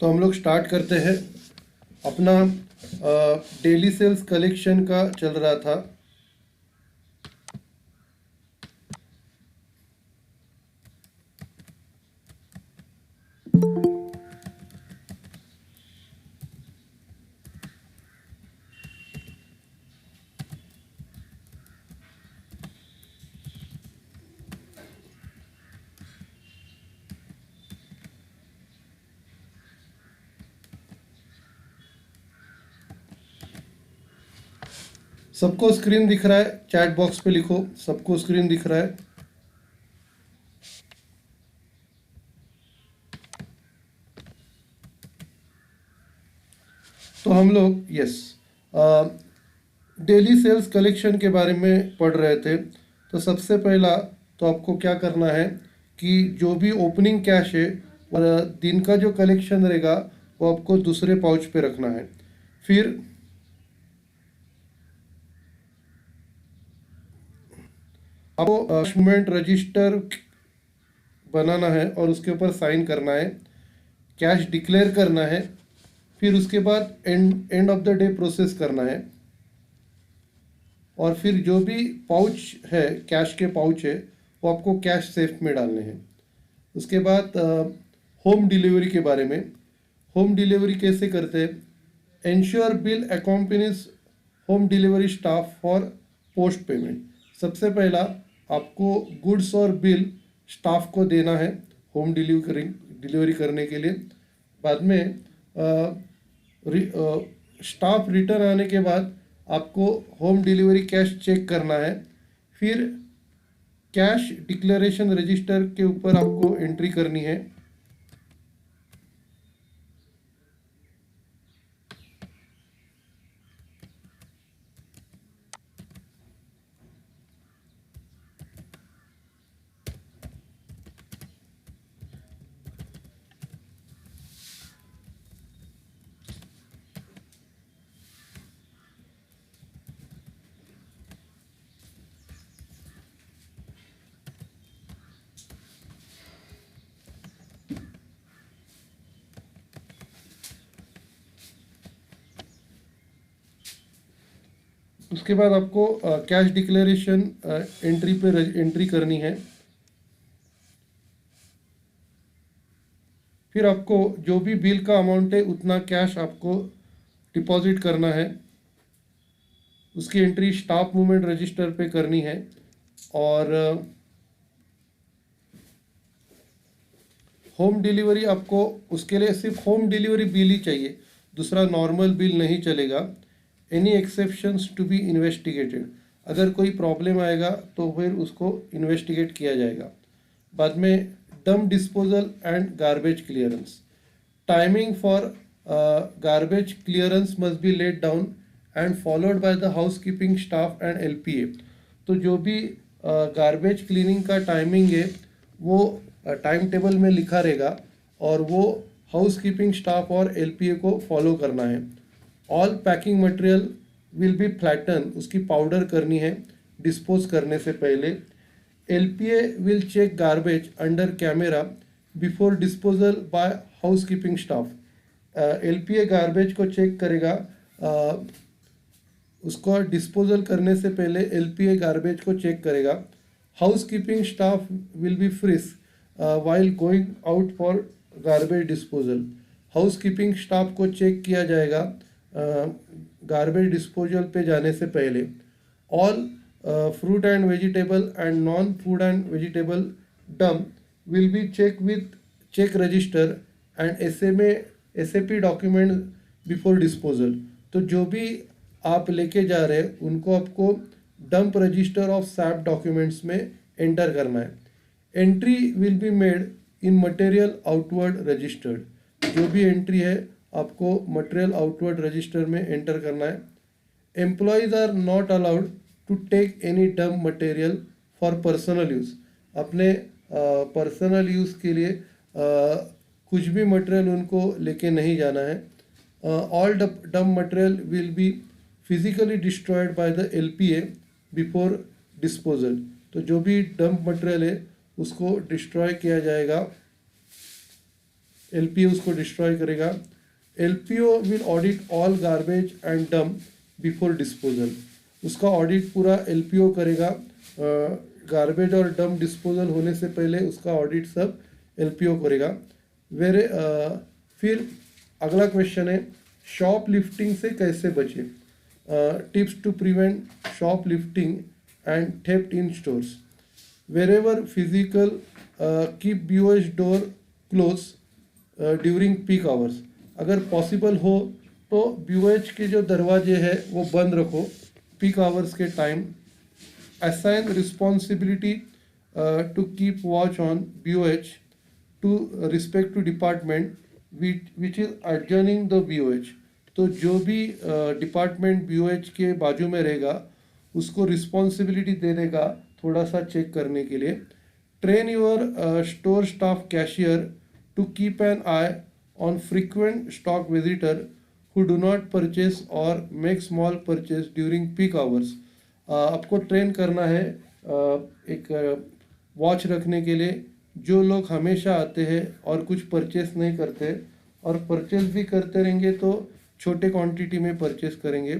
तो हम लोग स्टार्ट करते हैं। अपना डेली सेल्स कलेक्शन का चल रहा था। सबको स्क्रीन दिख रहा है? चैट बॉक्स पे लिखो, सबको स्क्रीन दिख रहा है? तो हम लोग डेली सेल्स कलेक्शन के बारे में पढ़ रहे थे। तो सबसे पहला तो आपको क्या करना है कि जो भी ओपनिंग कैश है और दिन का जो कलेक्शन रहेगा वो आपको दूसरे पाउच पे रखना है। फिर आपको मूवमेंट रजिस्टर बनाना है और उसके ऊपर साइन करना है, कैश डिक्लेयर करना है। फिर उसके बाद end of the day process करना है। और फिर जो भी पाउच है, कैश के पाउच है, वो आपको कैश सेफ में डालने हैं। उसके बाद होम डिलीवरी के बारे में, होम डिलीवरी कैसे करते हैं? Ensure bill accompanies home delivery staff for post payment. सबसे पहला आपको गुड्स और बिल स्टाफ को देना है होम डिलीवरी करने के लिए। बाद में स्टाफ रिटर्न आने के बाद आपको होम डिलीवरी कैश चेक करना है। फिर कैश डिक्लेरेशन रजिस्टर के ऊपर आपको एंट्री करनी है। उसके बाद आपको कैश डिक्लेरेशन एंट्री पे एंट्री करनी है। फिर आपको जो भी बिल का अमाउंट है उतना कैश आपको डिपॉजिट करना है। उसकी एंट्री स्टाफ मूवमेंट रजिस्टर पे करनी है। और होम डिलीवरी आपको उसके लिए सिर्फ होम डिलीवरी बिल ही चाहिए, दूसरा नॉर्मल बिल नहीं चलेगा। Any exceptions to be investigated. अगर कोई प्रॉब्लम आएगा तो फिर उसको इन्वेस्टिगेट किया जाएगा। बाद में dump disposal and garbage clearance. Timing for garbage clearance must be let down and followed by the housekeeping staff and LPA. तो जो भी गार्बेज क्लीनिंग का टाइमिंग है वो टाइम टेबल में लिखा रहेगा और वो हाउसकीपिंग स्टाफ और एलपीए को फॉलो करना है। All packing material will be flatten, उसकी पाउडर करनी है डिस्पोज करने से पहले। LPA will check garbage under camera before disposal by housekeeping staff. LPA garbage को चेक करेगा, उसको डिस्पोजल करने से पहले एलपीए गार्बेज को चेक करेगा। Housekeeping staff will be frisk while going out for garbage disposal. Housekeeping staff को check किया जाएगा गार्बेज डिस्पोजल पे जाने से पहले। All fruit and vegetable and non-food and vegetable dump will be checked with check register and SAP document before disposal। तो जो भी आप लेके जा रहे हैं उनको आपको dump register of SAP documents में एंटर करना है। Entry will be made in material outward registered. जो भी एंट्री है आपको मटेरियल आउटवर्ड रजिस्टर में एंटर करना है। Employees are not allowed to take any dump material for personal use. अपने पर्सनल यूज़ के लिए कुछ भी मटेरियल उनको लेके नहीं जाना है। All dump material will be physically destroyed by the LPA before disposal. तो जो भी डंप मटेरियल है उसको डिस्ट्रॉय किया जाएगा LPO उसको डिस्ट्रॉय करेगा। LPO will audit all garbage and dump before disposal. उसका ऑडिट पूरा LPO करेगा, गार्बेज और डंप डिस्पोजल होने से पहले उसका ऑडिट सब LPO करेगा। फिर अगला क्वेश्चन है, शॉप लिफ्टिंग से कैसे बचे। Tips to prevent shop lifting and theft in stores. Wherever physical keep BOH door close during peak hours. अगर पॉसिबल हो तो BOH के जो दरवाजे हैं वो बंद रखो पीक आवर्स के time. Assign responsibility to keep watch on BOH to respective department which is adjoining the BOH। तो जो भी डिपार्टमेंट BOH के बाजू में रहेगा उसको रिस्पॉन्सिबिलिटी दे देगा थोड़ा सा चेक करने के लिए। Train your store staff cashier to keep an eye on frequent stock visitor who do not purchase or make small purchase during peak hours। आपको ट्रेन करना है एक वॉच रखने के लिए जो लोग हमेशा आते हैं और कुछ परचेस नहीं करते, और परचेस भी करते रहेंगे तो छोटे क्वांटिटी में परचेस करेंगे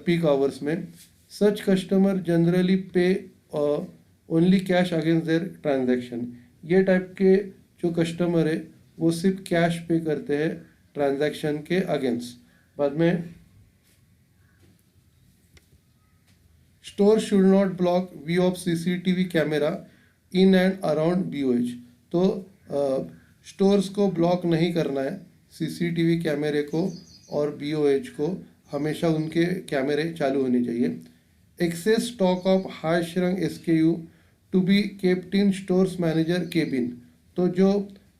पीक आवर्स में। सच कस्टमर जनरली पे only cash against their transaction. ये टाइप के जो कस्टमर है वो सिर्फ कैश पे करते हैं ट्रांजैक्शन के अगेंस्ट। बाद में store should not block view of CCTV camera in and around BOH। तो स्टोर्स को ब्लॉक नहीं करना है CCTV कैमरे को, और BOH को हमेशा उनके कैमरे चालू होने चाहिए। Excess stock of high shrink SKU to be kept in stores manager cabin. तो जो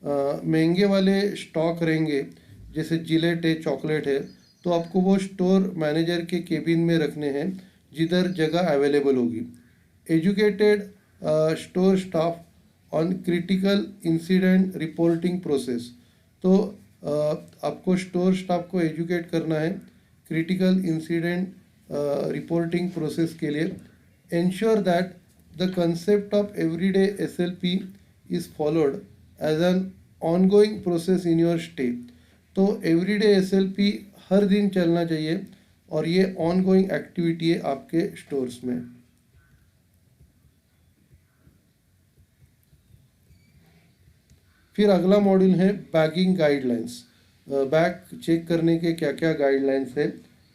महंगे वाले स्टॉक रहेंगे जैसे जिलेट है, चॉकलेट है, तो आपको वो स्टोर मैनेजर के केबिन में रखने हैं जिधर जगह अवेलेबल होगी। Educated store staff on critical incident reporting process. तो आपको स्टोर स्टाफ को एजुकेट करना है क्रिटिकल इंसिडेंट रिपोर्टिंग प्रोसेस के लिए। Ensure that the concept of everyday SLP is followed as an ongoing process in your stay. तो everyday SLP हर दिन चलना चाहिए और ये ऑनगोइंग एक्टिविटी है आपके स्टोर्स में। फिर अगला मॉड्यूल है बैगिंग गाइडलाइंस। बैग चेक करने के क्या क्या गाइडलाइंस है।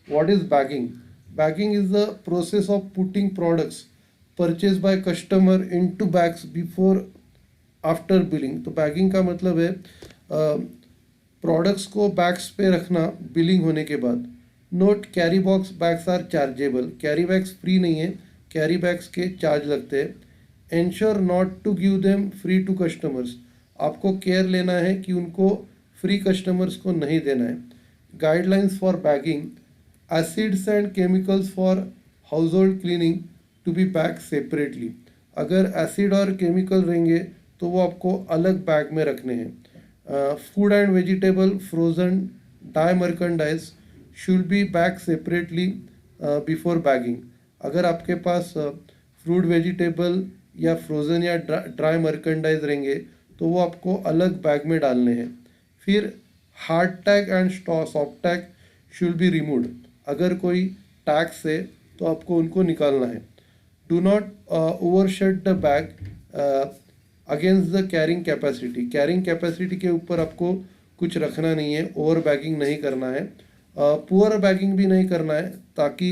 What is bagging? Bagging is the process of putting products purchase by customer into bags before after billing. तो बैगिंग का मतलब है प्रोडक्ट्स को बैग्स पे रखना बिलिंग होने के बाद। Note carry box bags are chargeable. Carry bags free नहीं है, कैरी बैग्स के चार्ज लगते हैं। Ensure not to give them free to customers. आपको केयर लेना है कि उनको फ्री कस्टमर्स को नहीं देना है। Guidelines for bagging. Acids and chemicals for household cleaning to be pack separately. अगर एसिड और केमिकल रहेंगे तो वो आपको अलग बैग में रखने हैं। Food and vegetable frozen dry merchandise should be pack separately before bagging. अगर आपके पास फ्रूट वेजिटेबल या फ्रोज़न या ड्राई मर्केंडाइज रहेंगे तो वो आपको अलग बैग में डालने हैं। फिर hard tag and soft tag should be removed. अगर कोई टैग्स है तो आपको उनको निकालना है। Do not overshoot the bag against the carrying capacity. Carrying capacity के ऊपर आपको कुछ रखना नहीं है, ओवर बैगिंग नहीं करना है, पुअर बैगिंग भी नहीं करना है, ताकि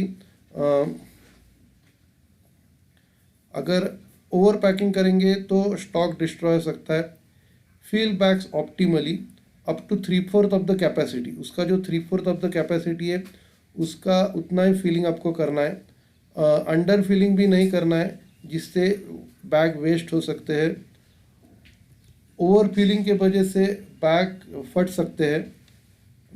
अगर ओवर पैकिंग करेंगे तो स्टॉक डिस्ट्रॉय हो सकता है। Fill bags optimally up to 3/4 of the capacity. उसका जो 3/4 ऑफ द कैपेसिटी है उसका उतना ही फिलिंग आपको करना है। अंडर फिलिंग भी नहीं करना है जिससे बैग वेस्ट हो सकते हैं। ओवर फिलिंग के वजह से बैग फट सकते हैं।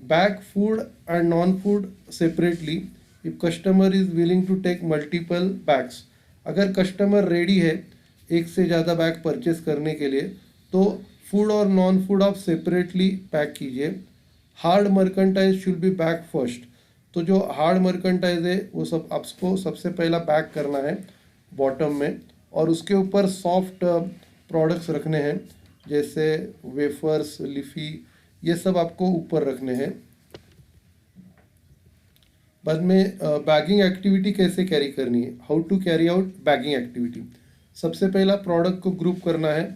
Bag food and non food separately if customer is willing to take multiple bags. अगर कस्टमर रेडी है एक से ज़्यादा बैग परचेस करने के लिए तो फूड और नॉन फूड आप सेपरेटली पैक कीजिए। Hard merchandise should be bag first. तो जो हार्ड मर्केंटाइज है वो सब आपको सबसे पहला पैक करना है बॉटम में, और उसके ऊपर सॉफ्ट प्रोडक्ट्स रखने हैं। जैसे वेफर्स, लिफी, ये सब आपको ऊपर रखने हैं। बाद में बैगिंग एक्टिविटी कैसे कैरी करनी है, how to carry out bagging activity. सबसे पहला प्रोडक्ट को ग्रुप करना है,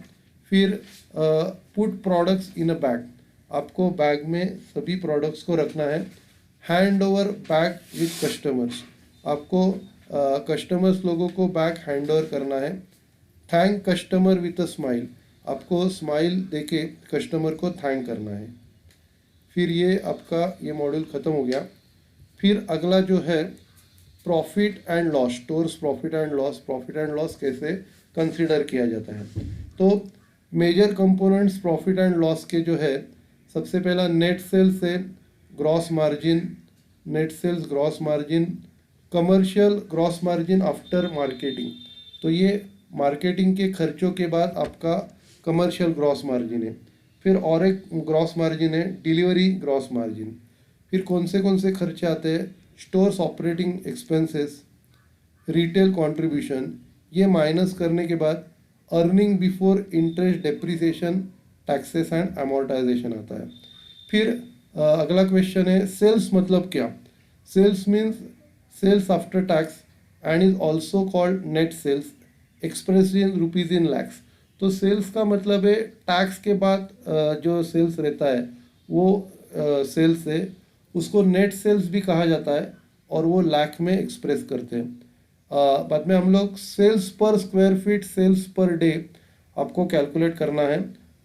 फिर put products in a bag, आपको बैग में सभी प्रोडक्ट्स को रखना है। Hand over bag with customers, आपको कस्टमर्स लोगों को बैग हैंड ओवर करना है। Thank customer with a smile, आपको स्माइल देके कस्टमर को थैंक करना है। फिर ये आपका ये मॉड्यूल ख़त्म हो गया। फिर अगला जो है profit and loss, stores profit and loss, profit and loss कैसे कंसीडर किया जाता है। तो major components profit and loss के जो है, सबसे पहला नेट सेल्स है, gross margin, net sales gross margin, commercial gross margin after marketing, तो ये मार्केटिंग के खर्चों के बाद आपका कमर्शियल ग्रॉस मार्जिन है। फिर और एक ग्रॉस मार्जिन है डिलीवरी ग्रॉस मार्जिन। फिर कौन से खर्चे आते हैं, stores operating expenses, retail contribution, ये माइनस करने के बाद earning before interest, depreciation, taxes and amortization आता है। फिर अगला क्वेश्चन है सेल्स मतलब क्या। Sales means sales after tax and is also called net sales, expressed in rupees in lakhs. तो सेल्स का मतलब है टैक्स के बाद जो सेल्स रहता है वो सेल्स है, उसको नेट सेल्स भी कहा जाता है और वो लाख में एक्सप्रेस करते हैं। बाद में हम लोग sales per square feet, sales per day आपको कैलकुलेट करना है।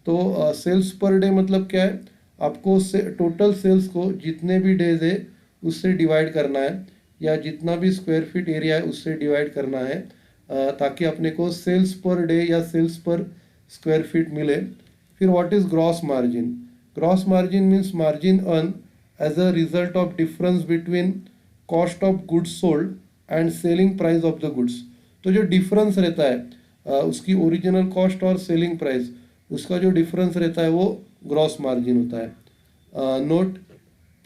तो सेल्स पर डे मतलब क्या है, आपको टोटल सेल्स को जितने भी डेज है उससे डिवाइड करना है, या जितना भी स्क्वायर फीट एरिया है उससे डिवाइड करना है, ताकि अपने को सेल्स पर डे या सेल्स पर स्क्वायर फीट मिले। फिर what is gross margin. Gross margin means margin earn as a result of difference between cost of goods sold and selling price of the goods. तो जो difference रहता है उसकी original cost और selling price, उसका जो डिफरेंस रहता है वो ग्रॉस मार्जिन होता है। Note,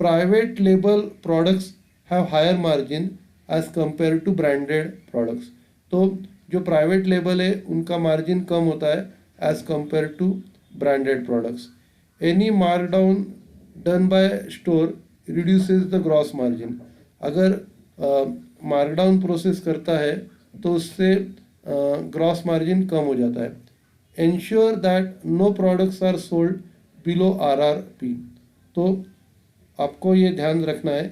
private label products have higher margin as compare to branded products. तो जो प्राइवेट लेबल है उनका मार्जिन कम होता है as compare to branded products. Any markdown done by store reduces the gross margin, अगर मार्कडाउन प्रोसेस करता है तो उससे ग्रॉस मार्जिन कम हो जाता है। Ensure that no products are sold below RRP, तो आपको ये ध्यान रखना है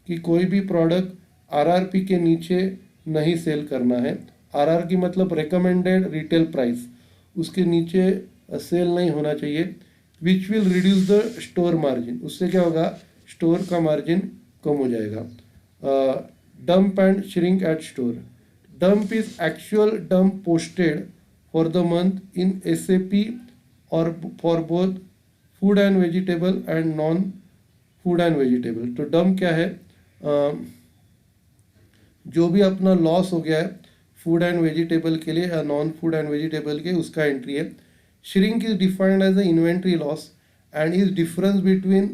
कि कोई भी प्रोडक्ट RRP के नीचे नहीं सेल करना है। RR की मतलब रिकमेंडेड रिटेल प्राइस, उसके नीचे सेल नहीं होना चाहिए। Which will reduce the store margin, उससे क्या होगा, स्टोर का मार्जिन कम हो जाएगा। Dump and shrink at store, dump is actual dump posted for the month in SAP और for both food and vegetable and non food and vegetable. तो dump क्या है, जो भी अपना लॉस हो गया है फूड एंड वेजिटेबल के लिए या नॉन फूड एंड वेजिटेबल के, उसका एंट्री है। Shrink is defined as a inventory loss and is difference between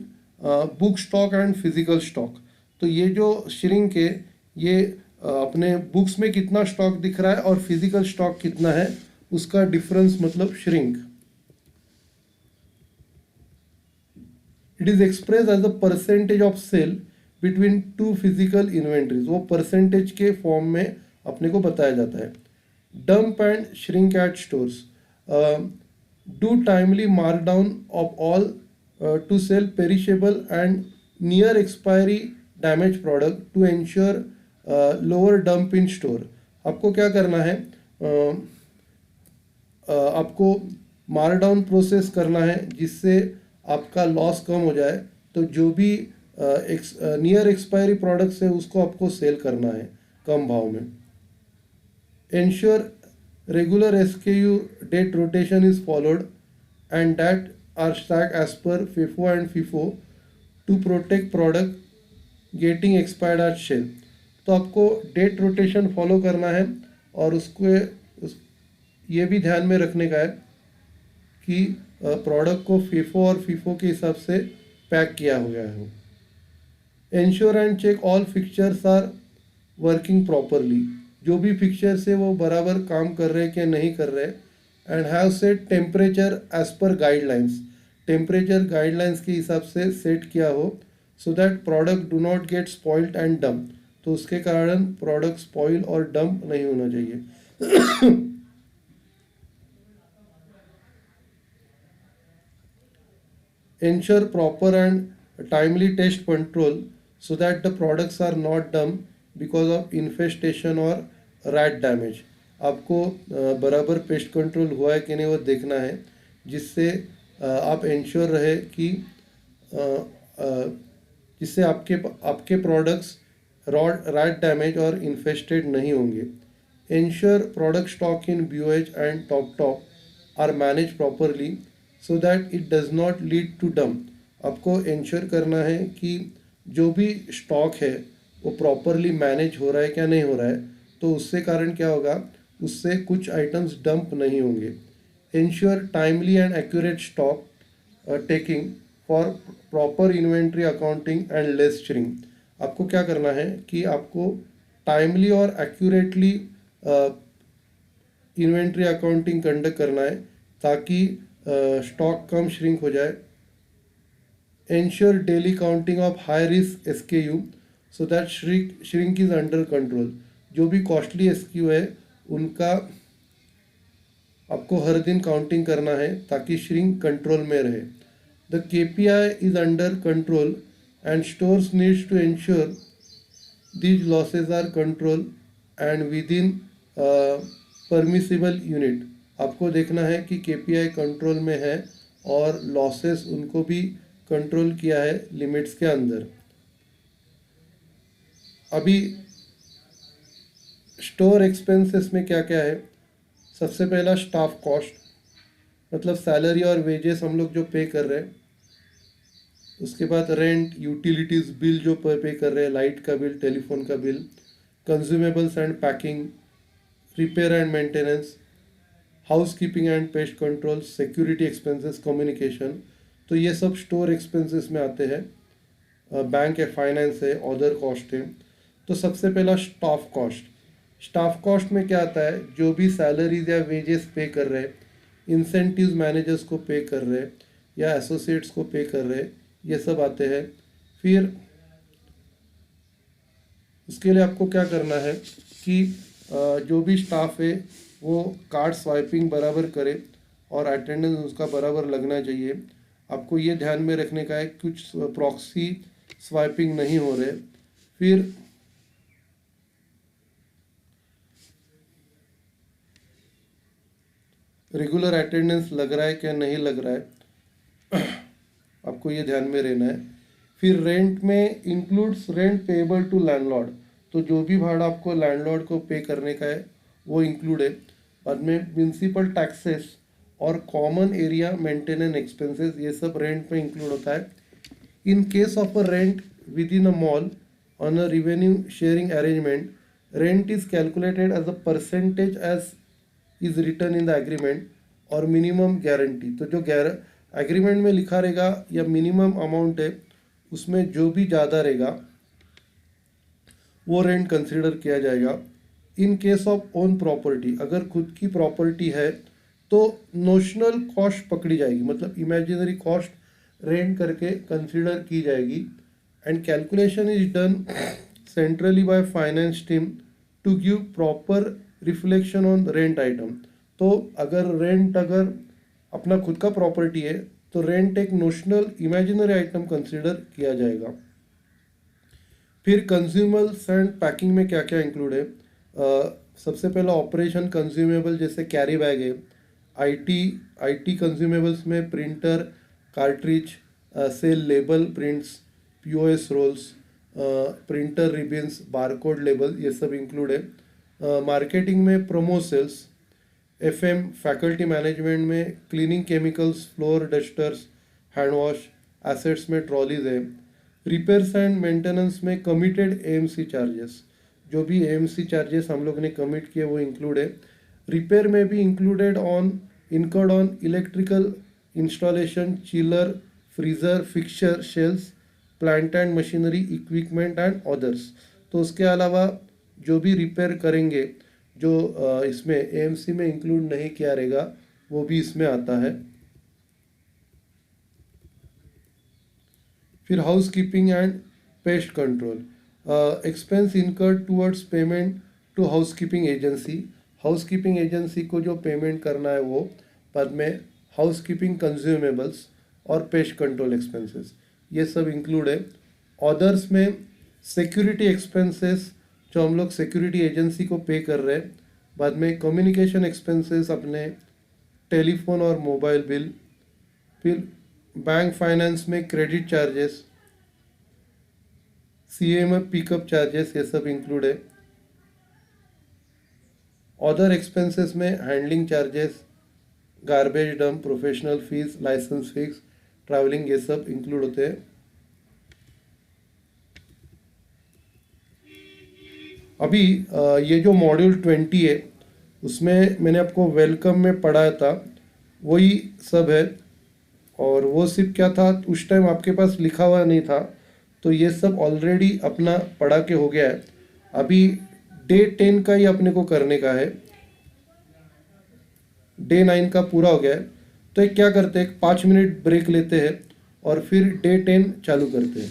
book stock and physical stock. तो ये जो श्रिंक है ये अपने बुक्स में कितना स्टॉक दिख रहा है और फिजिकल स्टॉक कितना है उसका डिफरेंस मतलब shrink. It is express as a percentage of sale between two physical inventories, वो परसेंटेज के फॉर्म में अपने को बताया जाता है। Dump and shrink at stores, do timely mark down of all to sell perishable and near expiry damage product to ensure lower dump in store. आपको क्या करना है, आपको मार्क डाउन प्रोसेस करना है जिससे आपका लॉस कम हो जाए। तो जो भी नियर एक्सपायरी प्रोडक्ट्स है उसको आपको सेल करना है कम भाव में। Ensure regular SKU date rotation is followed and that are stack as per FIFO and FIFO to protect product getting expired at shelf. तो आपको डेट रोटेशन फॉलो करना है और ये भी ध्यान में रखने का है कि प्रोडक्ट को FIFO और FIFO के हिसाब से पैक किया हो गया हो। Ensure and check all fixtures are working properly, जो भी फिक्चर्स है वो बराबर काम कर रहे हैं कि नहीं कर रहे, and have set temperature as per guidelines, temperature guidelines के हिसाब से सेट किया हो, so that product do not get spoiled and dump, तो उसके कारण प्रोडक्ट स्पॉइल और डंप नहीं होना चाहिए। ensure proper and timely test control so that the products are not dumped because of infestation or rat damage. आपको बराबर pest control हुआ है कि नहीं वो देखना है, जिससे आप इंश्योर रहे कि जिससे आपके आपके प्रोडक्ट्स रैट डैमेज और इन्फेस्टेड नहीं होंगे. Ensure product stock in BOH and top are manage properly so that it does not lead to dump. आपको इंश्योर करना है कि जो भी स्टॉक है वो प्रॉपरली मैनेज हो रहा है क्या नहीं हो रहा है, तो उससे कारण क्या होगा, उससे कुछ आइटम्स डंप नहीं होंगे. Ensure timely and accurate stock taking for proper inventory accounting and less shrink. आपको क्या करना है कि आपको टाइमली और एक्यूरेटली इन्वेंट्री अकाउंटिंग कंडक्ट करना है ताकि स्टॉक कम श्रिंक हो जाए. Ensure daily counting of high risk SKU so that shrink is under control. जो भी कॉस्टली SKU है उनका आपको हर दिन काउंटिंग करना है ताकि श्रिंक कंट्रोल में रहे. The KPI is under control and stores needs to ensure these losses are control and within permissible unit. आपको देखना है कि KPI कंट्रोल में है और लॉसेस उनको भी कंट्रोल किया है लिमिट्स के अंदर. अभी स्टोर एक्सपेंसेस में क्या क्या है. सबसे पहला स्टाफ कॉस्ट, मतलब सैलरी और वेजेस हम लोग जो पे कर रहे हैं. उसके बाद रेंट, यूटिलिटीज़ बिल जो पे कर रहे हैं, लाइट का बिल, टेलीफोन का bill, consumables and packing, repair and maintenance, house keeping and pest control, security expenses, communication. तो ये सब स्टोर एक्सपेंसेस में आते हैं. बैंक है, फाइनेंस है, अदर कॉस्ट है. तो सबसे पहला स्टाफ कॉस्ट. स्टाफ कॉस्ट में क्या आता है, जो भी सैलरीज या वेजेस पे कर रहे हैं, इंसेंटिव्स मैनेजर्स को पे कर रहे हैं या एसोसिएट्स को पे कर रहे हैं, ये सब आते हैं. फिर उसके लिए आपको क्या करना है कि जो भी स्टाफ है वो कार्ड स्वाइपिंग बराबर करे और अटेंडेंस उसका बराबर लगना चाहिए. आपको ये ध्यान में रखने का है कुछ प्रॉक्सी स्वाइपिंग नहीं हो रहे. फिर रेगुलर अटेंडेंस लग रहा है क्या नहीं लग रहा है, आपको ये ध्यान में रहना है. फिर रेंट में includes rent payable to landlord. तो जो भी भाड़ा आपको लैंडलॉर्ड को पे करने का है वो इंक्लूड है. बाद में म्यूनसिपल टैक्सेस और कॉमन एरिया मेंटेनेंस एक्सपेंसेस, ये सब रेंट में इंक्लूड होता है. In case of a rent within a mall on a revenue sharing arrangement, rent is calculated as a percentage as is return in the agreement और minimum guarantee. तो जो agreement में लिखा रहेगा या मिनिमम अमाउंट है उसमें जो भी ज़्यादा रहेगा वो रेंट कंसिडर किया जाएगा. इन केस ऑफ ओन प्रॉपर्टी, अगर खुद की प्रॉपर्टी है तो नोशनल कॉस्ट पकड़ी जाएगी, मतलब इमेजिनरी कॉस्ट रेंट करके कंसिडर की जाएगी. And calculation is done centrally by finance team to give proper reflection on rent item. तो अगर अपना खुद का प्रॉपर्टी है तो रेंट एक नोशनल इमेजिनरी आइटम कंसिडर किया जाएगा. फिर कंज्यूमर्स एंड पैकिंग में क्या क्या इंक्लूड है. सबसे पहला ऑपरेशन कंज्यूमेबल जैसे कैरी बैग है. आईटी कंज्यूमेबल्स में printer, cartridge, sale label prints, POS rolls, printer ribbons, barcode label, ये सब इंक्लूड है. मार्केटिंग में promo sales, FM faculty management में cleaning chemicals, floor dusters, hand wash, assets में trolleys है. रिपेयर्स एंड मेंटेनेंस में committed AMC charges, जो भी AMC चार्जेस हम लोग ने कमिट किए वो इंक्लूड है. रिपेयर में भी included on incurred on electrical installation, chiller, freezer, fixture, shells, plant and machinery equipment and others. तो उसके अलावा जो भी रिपेयर करेंगे जो इसमें AMC में इंक्लूड नहीं किया रहेगा वो भी इसमें आता है। फिर housekeeping and pest control, expense incurred towards payment to housekeeping agency. Housekeeping agency को जो पेमेंट करना है वो, बाद में हाउस कीपिंग कंज्यूमेबल्स और पेस्ट कंट्रोल एक्सपेंसेस, ये सब इंक्लूड है। अदर्स में सिक्योरिटी एक्सपेंसेस जो हम लोग सिक्योरिटी एजेंसी को पे कर रहे हैं, बाद में कम्युनिकेशन एक्सपेंसेस अपने टेलीफोन और मोबाइल बिल, फिर बैंक फाइनेंस में क्रेडिट चार्जेस, सीए में पिकअप चार्जेस, ये सब इंक्लूड है। अदर एक्सपेंसेस में handling charges, garbage dump, professional fees, licence fees, travelling, ये सब इंक्लूड होते हैं। अभी ये जो मॉड्यूल 20 है उसमें मैंने आपको वेलकम में पढ़ाया था, वही सब है। और वो सिर्फ क्या था, उस टाइम आपके पास लिखा हुआ नहीं था, तो ये सब ऑलरेडी अपना पढ़ा के हो गया है। अभी डे 10 का ही अपने को करने का है, डे 9 का पूरा हो गया है। तो एक क्या करते हैं, 5 मिनट ब्रेक लेते हैं और फिर डे 10 चालू करते हैं।